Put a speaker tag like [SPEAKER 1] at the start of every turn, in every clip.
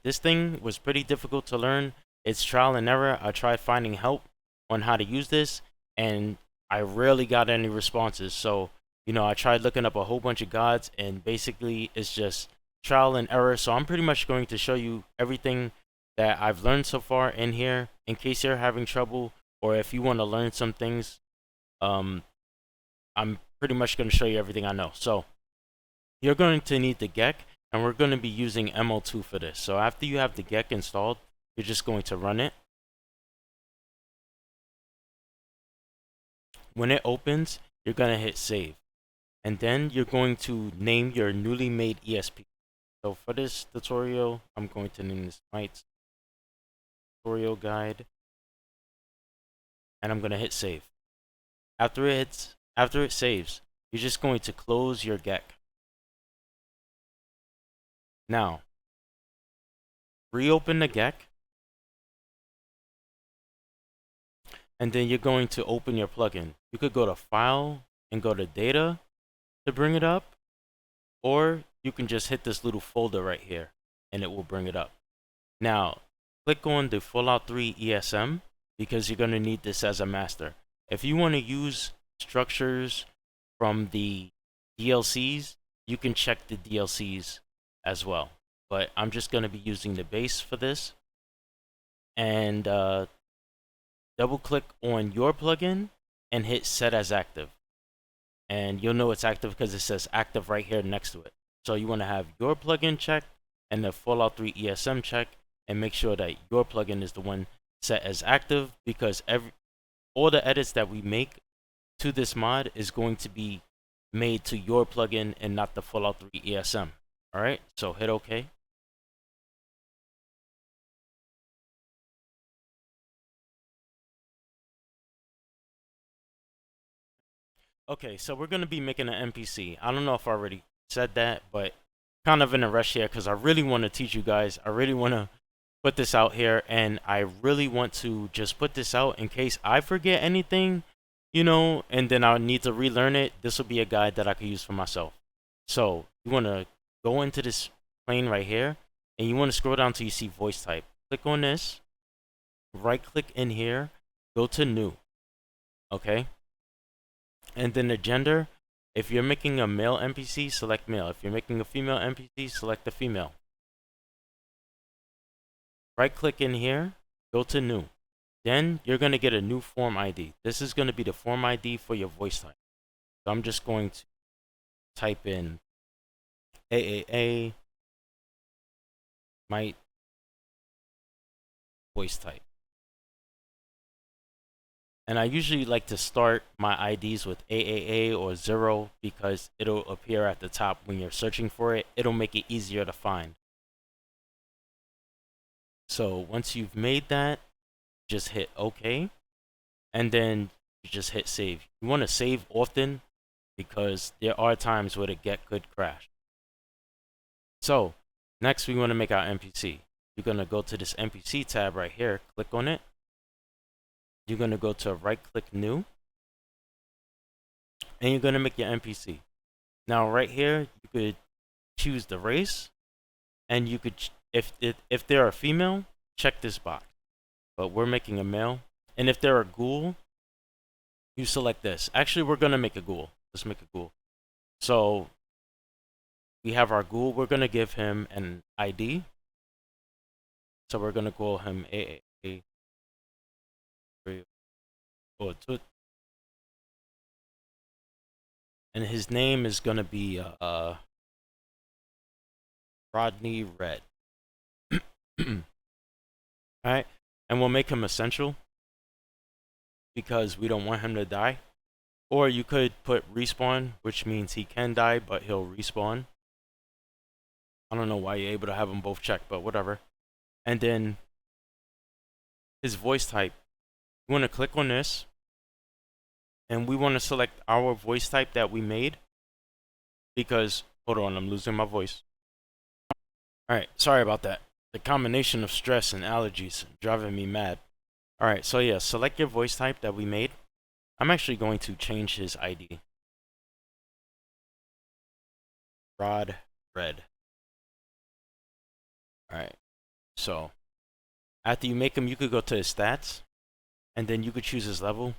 [SPEAKER 1] This thing was pretty difficult to learn. It's trial and error. I tried finding help on how to use this, and I rarely got any responses. So, I tried looking up a whole bunch of guides, and basically it's just trial and error. So I'm pretty much going to show you everything that I've learned so far in here in case you're having trouble, or if you want to learn some things. Um, I'm pretty much going to show you everything I know. So you're going to need the Geck, and we're going to be using ML2 for this. So after you have the Geck installed, you're just going to run it. When it opens, you're going to hit save. And then you're going to name your newly made ESP. So for this tutorial, I'm going to name this Mites tutorial guide. And I'm going to hit save. After it saves, you're just going to close your Geck. Now, reopen the Geck, and then you're going to open your plugin. You could go to File and go to Data to bring it up, or you can just hit this little folder right here, and it will bring it up. Now, click on the Fallout 3 ESM, because you're going to need this as a master. If you want to use structures from the DLCs, you can check the DLCs as well. But I'm just going to be using the base for this. And double click on your plugin and hit set as active. And you'll know it's active because it says active right here next to it. So you want to have your plugin checked and the Fallout 3 ESM check, and make sure that your plugin is the one set as active, because all the edits that we make to this mod is going to be made to your plugin and not the Fallout 3 ESM. Alright, so hit OK. Okay, so we're going to be making an NPC. I don't know if I already said that, but kind of in a rush here because I really want to teach you guys. I really want to put this out here, and I really want to just put this out in case I forget anything, and then I need to relearn it. This will be a guide that I can use for myself. So you want to go into this plane right here, and you want to scroll down till you see voice type. Click on this, right click in here, go to new. Okay. And then the gender, if you're making a male NPC, select male. If you're making a female NPC, select the female. Right click in here, go to new. Then you're going to get a new form ID. This is going to be the form ID for your voice type. So I'm just going to type in AAA Mite voice type. And I usually like to start my IDs with AAA or 0 because it'll appear at the top when you're searching for it. It'll make it easier to find. So once you've made that, just hit OK. And then you just hit save. You want to save often because there are times where the Geck could crash. So next we want to make our NPC. You're going to go to this NPC tab right here, click on it. You're going to go to right click new, and you're going to make your NPC. Now right here, you could choose the race, and you could, if they're a female, check this box. But we're making a male. And if they're a ghoul, you select this. Actually, we're going to make a ghoul. Let's make a ghoul. So we have our ghoul. We're going to give him an ID. So we're going to call him AAA. And his name is going to be Rodney Red. Alright, and we'll make him essential because we don't want him to die. Or you could put respawn, which means he can die, but he'll respawn. I don't know why you're able to have them both checked, but whatever. And then his voice type. You want to click on this, and we want to select our voice type that we made because, hold on, I'm losing my voice. Alright, sorry about that. The combination of stress and allergies driving me mad. Alright, so yeah, select your voice type that we made. I'm actually going to change his ID. Rod Red. Alright, so after you make him, you could go to his stats, and then you could choose his level.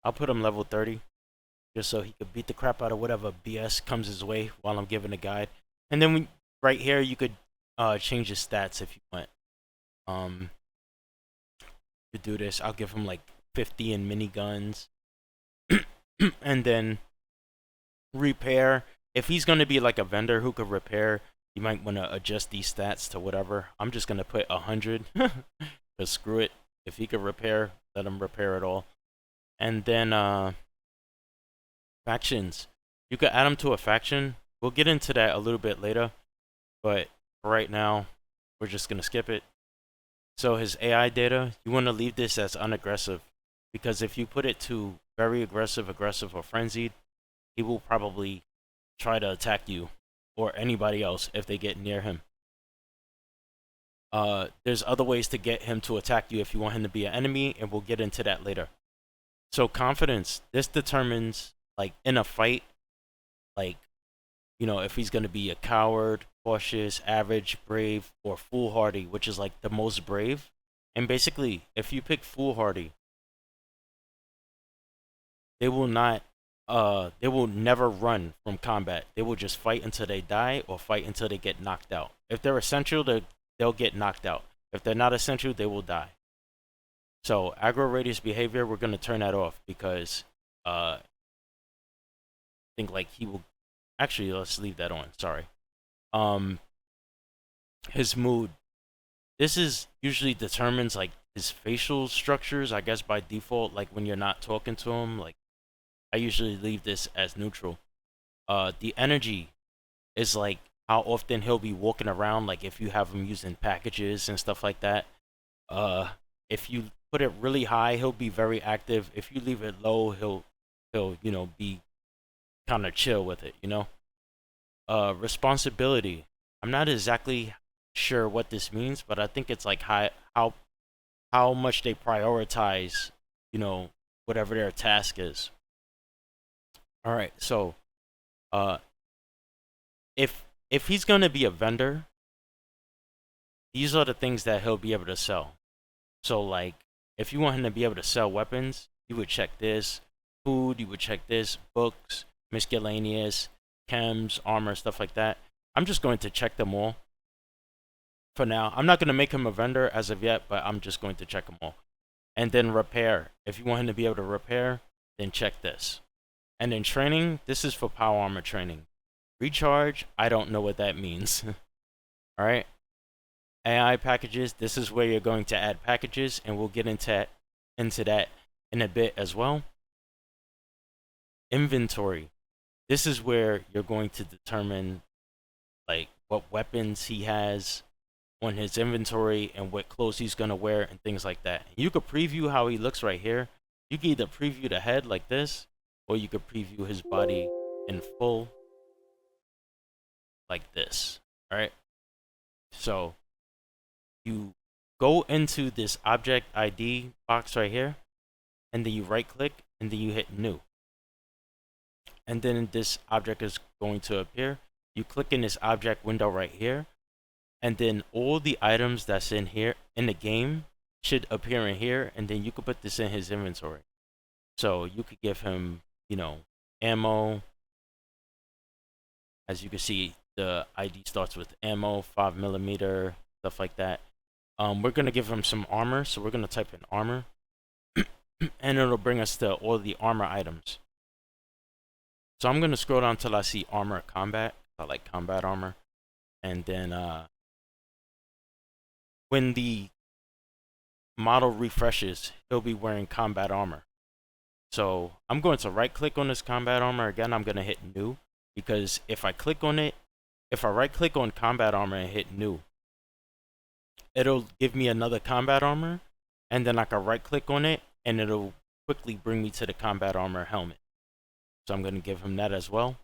[SPEAKER 1] I'll put him level 30, just so he could beat the crap out of whatever BS comes his way while I'm giving a guide. And then right here, you could change his stats if you want. To do this, I'll give him like 50 in miniguns. And then repair. If he's going to be like a vendor who could repair, you might want to adjust these stats to whatever. I'm just going to put 100. Because screw it. If he could repair, let him repair it all. And then factions. You could add him to a faction. We'll get into that a little bit later. But for right now, we're just going to skip it. So his AI data, you want to leave this as unaggressive. Because if you put it to very aggressive, or frenzied, he will probably try to attack you or anybody else if they get near him. There's other ways to get him to attack you if you want him to be an enemy, and we'll get into that later. So confidence, this determines, like, in a fight, like, you know, if he's going to be a coward, cautious, average, brave, or foolhardy, which is like the most brave. And basically, if you pick foolhardy, they will never run from combat. They will just fight until they die or fight until they get knocked out. If they're essential, they'll get knocked out. If they're not essential, they will die. So aggro radius behavior, we're going to turn that off because I think like he will. Actually, let's leave that on. Sorry. His mood. This is usually determines like his facial structures, I guess by default, like when you're not talking to him. Like I usually leave this as neutral. The energy is like how often he'll be walking around, like if you have him using packages and stuff like that. If you put it really high, he'll be very active. If you leave it low, he'll you know, be kind of chill with it, you know. Responsibility. I'm not exactly sure what this means, but I think it's like how much they prioritize, you know, whatever their task is. All right, so if he's gonna be a vendor, these are the things that he'll be able to sell. So like, if you want him to be able to sell weapons, you would check this. Food, you would check this. Books, miscellaneous, chems, armor, stuff like that. I'm just going to check them all for now. I'm not going to make him a vendor as of yet, but I'm just going to check them all. And then repair. If you want him to be able to repair, then check this. And then training, this is for power armor training. Recharge, I don't know what that means. Alright. AI packages, this is where you're going to add packages, and we'll get into that in a bit as well. Inventory. This is where you're going to determine like what weapons he has on his inventory and what clothes he's going to wear and things like that. You could preview how he looks right here. You can either preview the head like this, or you could preview his body in full like this. Alright? So you go into this object ID box right here, and then you right click, and then you hit new. And then this object is going to appear. You click in this object window right here, and then all the items that's in here in the game should appear in here, and then you could put this in his inventory. So you could give him, you know, ammo. As you can see, the ID starts with ammo, 5mm, stuff like that. We're gonna give him some armor, so we're gonna type in armor, and it'll bring us to all the armor items. So I'm gonna scroll down till I see armor combat. I like combat armor, and then when the model refreshes, he'll be wearing combat armor. So I'm going to right click on this combat armor again. I'm gonna hit new, because if I click on it, if I right click on combat armor and hit new, it'll give me another combat armor, and then I can right click on it and it'll quickly bring me to the combat armor helmet. So I'm going to give him that as well.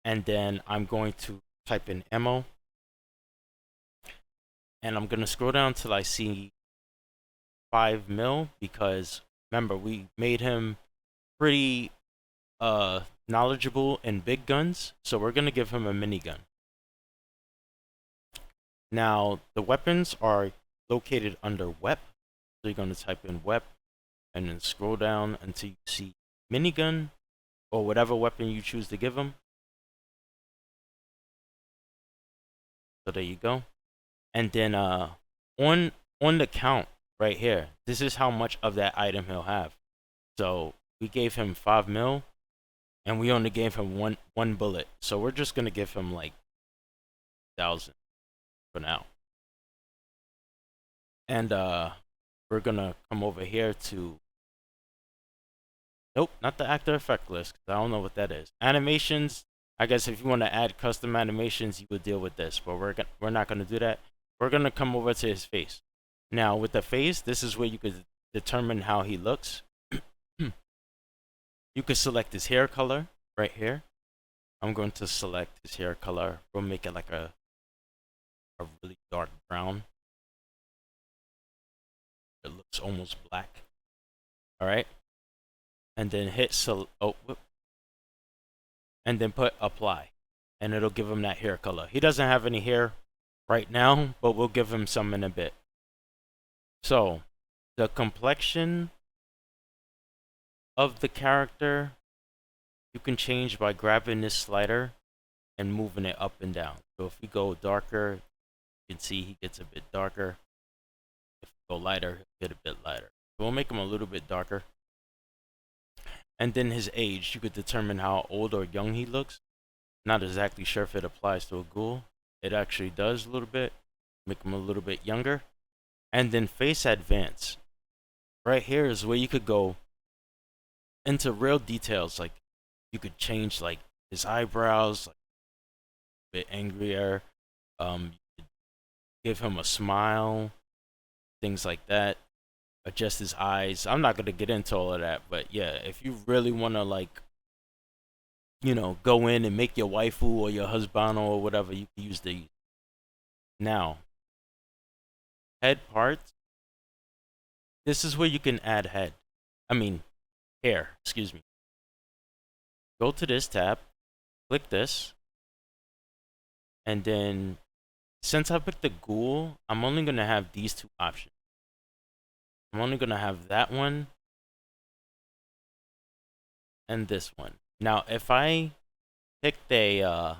[SPEAKER 1] And then I'm going to type in ammo, and I'm going to scroll down till I see 5mm, because remember, we made him pretty knowledgeable in big guns, so we're going to give him a minigun. Now, the weapons are located under wep. So you're going to type in wep and then scroll down until you see minigun or whatever weapon you choose to give him. So there you go. And then on the count right here, this is how much of that item he'll have. So we gave him 5 mil, and we only gave him one bullet. So we're just gonna give him like 1,000 for now. And we're gonna come over here to, nope, not the actor effect list, because I don't know what that is. Animations. I guess if you want to add custom animations, you would deal with this, but we're not gonna do that. We're gonna come over to his face. Now with the face, this is where you could determine how he looks. You could select his hair color right here. I'm going to select his hair color. We'll make it like a really dark brown. It looks almost black. All right. And then hit and then put apply, and it'll give him that hair color. He doesn't have any hair right now, but we'll give him some in a bit. So the complexion of the character you can change by grabbing this slider and moving it up and down. So if we go darker, you can see he gets a bit darker. If we go lighter, he'll get a bit lighter. So we'll make him a little bit darker. And then his age, you could determine how old or young he looks. Not exactly sure if it applies to a ghoul. It actually does a little bit. Make him a little bit younger. And then face advance. Right here is where you could go into real details. Like you could change like his eyebrows, like a bit angrier. You could give him a smile, things like that. Adjust his eyes. I'm not gonna get into all of that, but yeah, if you really wanna like, you know, go in and make your waifu or your husband or whatever, you can use these. Now, head parts. This is where you can add hair. Excuse me. Go to this tab, click this, and then since I picked the ghoul, I'm only gonna have these two options. I'm only gonna have that one and this one. Now, if I picked a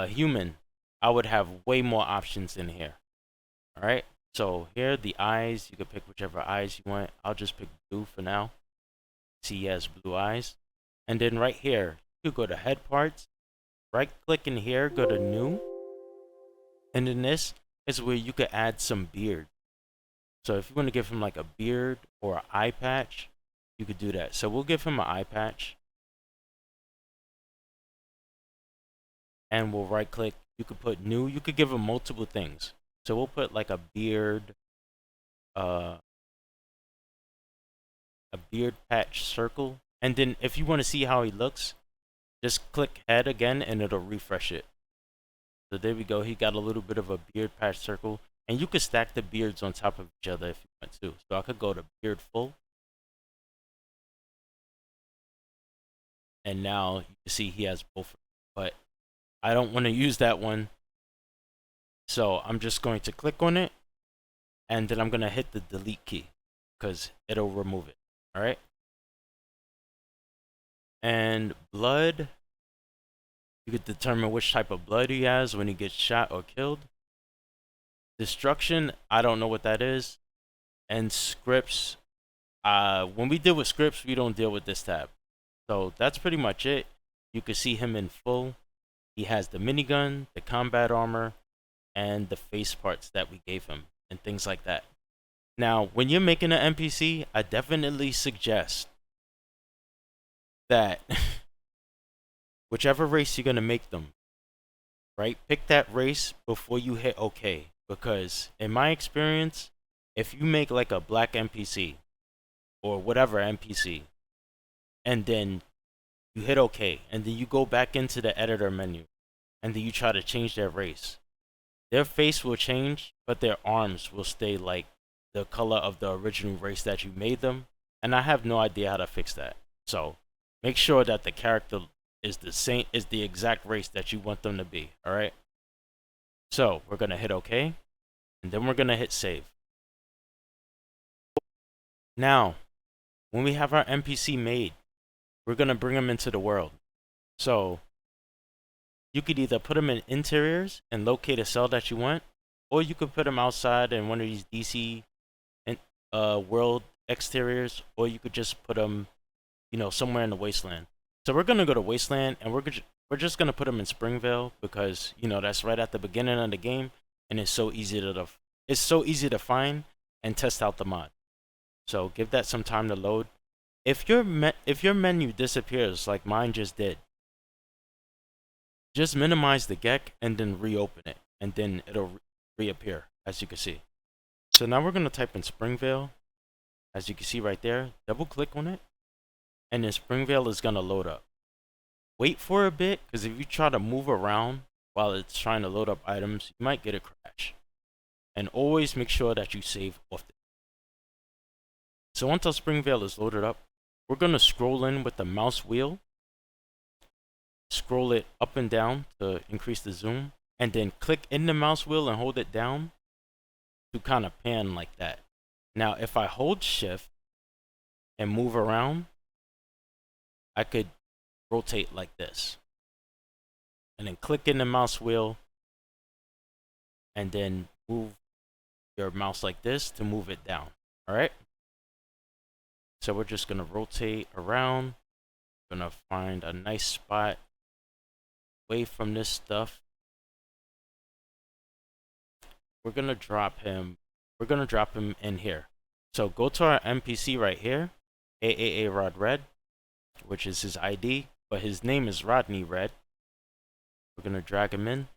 [SPEAKER 1] human, I would have way more options in here. All right. So here, the eyes, you can pick whichever eyes you want. I'll just pick blue for now. See, he has blue eyes. And then right here, you go to head parts, right click in here, go to new. And then this is where you could add some beard. So if you want to give him like a beard or an eye patch, you could do that. So we'll give him an eye patch. And we'll right click. You could put new. You could give him multiple things. So we'll put like a beard patch circle. And then if you want to see how he looks, just click head again and it'll refresh it. So there we go. He got a little bit of a beard patch circle. And you could stack the beards on top of each other if you want to. So I could go to beard full. And now you can see he has both. But I don't want to use that one. So I'm just going to click on it. And then I'm going to hit the delete key because it'll remove it. All right. And blood. You could determine which type of blood he has when he gets shot or killed. Destruction, I don't know what that is. And scripts, when we deal with scripts, we don't deal with this tab. So that's pretty much it. You can see him in full. He has the minigun, the combat armor, and the face parts that we gave him, and things like that. Now, when you're making an NPC, I definitely suggest that whichever race you're going to make them, right? Pick that race before you hit OK. Because in my experience, if you make like a black NPC or whatever NPC, and then you hit OK, and then you go back into the editor menu, and then you try to change their race, their face will change, but their arms will stay like the color of the original race that you made them. And I have no idea how to fix that. So make sure that the character is the exact race that you want them to be. All right. So we're gonna hit OK, and then we're gonna hit save. Now, when we have our NPC made, we're gonna bring them into the world. So you could either put them in interiors and locate a cell that you want, or you could put them outside in one of these DC world exteriors, or you could just put them, somewhere in the wasteland. So we're gonna go to wasteland, and we're just gonna put them in Springvale because that's right at the beginning of the game, and it's so easy to find and test out the mod. So give that some time to load. If your menu disappears like mine just did, just minimize the Geck and then reopen it, and then it'll reappear, as you can see. So now we're going to type in Springvale, as you can see right there. Double click on it, and then Springvale is going to load up. Wait for a bit, because if you try to move around while it's trying to load up items, you might get a crash. And always make sure that you save often. So once our Springvale is loaded up, we're going to scroll in with the mouse wheel. Scroll it up and down to increase the zoom, and then click in the mouse wheel and hold it down to kind of pan like that. Now, if I hold shift and move around, I could rotate like this. And then click in the mouse wheel and then move your mouse like this to move it down. All right. So we're just going to rotate around. Going to find a nice spot away from this stuff. We're going to drop him in here. So go to our NPC right here, AAA Rod Red, which is his ID, but his name is Rodney Red. We're going to drag him in.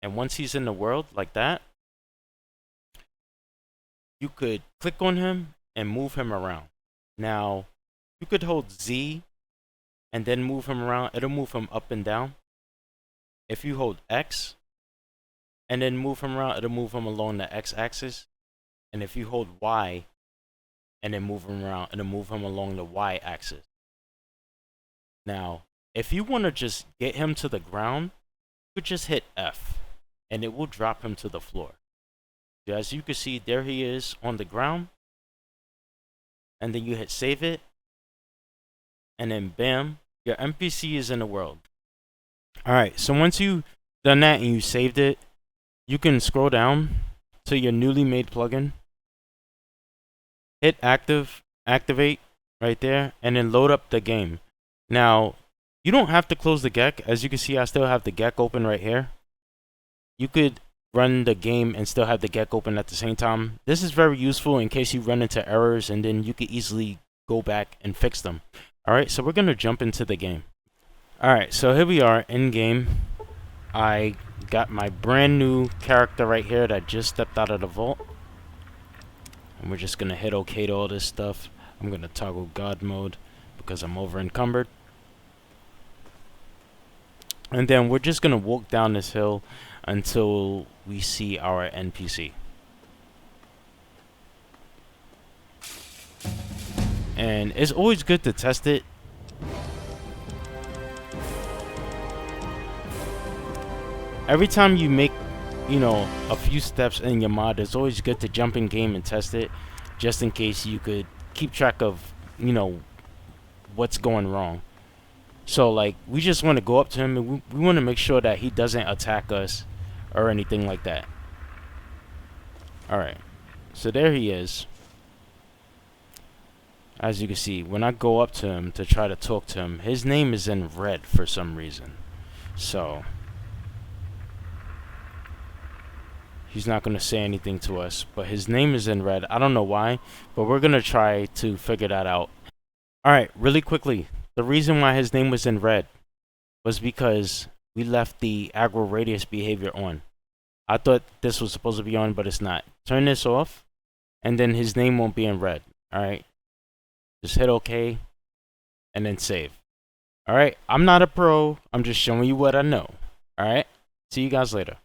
[SPEAKER 1] And once he's in the world like that, you could click on him and move him around. Now, you could hold Z and then move him around. It'll move him up and down. If you hold X and then move him around, it'll move him along the X axis. And if you hold Y and then move him around, it'll move him along the Y axis. Now, if you want to just get him to the ground, you could just hit F and it will drop him to the floor. So as you can see, there he is on the ground. And then you hit save it. And then bam, your NPC is in the world. Alright, so once you've done that and you saved it, you can scroll down to your newly made plugin. Hit activate right there, and then load up the game. Now, you don't have to close the Geck. As you can see, I still have the Geck open right here. You could run the game and still have the Geck open at the same time. This is very useful in case you run into errors, and then you could easily go back and fix them. Alright, so we're going to jump into the game. Alright, so here we are in game. I got my brand new character right here that just stepped out of the vault. And we're just going to hit OK to all this stuff. I'm going to toggle God mode because I'm over encumbered. And then we're just going to walk down this hill until we see our NPC. And it's always good to test it. Every time you make, a few steps in your mod, it's always good to jump in game and test it, just in case you could keep track of, what's going wrong. So, like, we just want to go up to him and we want to make sure that he doesn't attack us or anything like that. Alright, so there he is. As you can see, when I go up to him to try to talk to him, his name is in red for some reason. So he's not going to say anything to us, but his name is in red. I don't know why, but we're going to try to figure that out. Alright, really quickly. The reason why his name was in red was because we left the aggro radius behavior on. I thought this was supposed to be on, but it's not. Turn this off, and then his name won't be in red. Alright? Just hit OK, and then save. Alright? I'm not a pro. I'm just showing you what I know. Alright? See you guys later.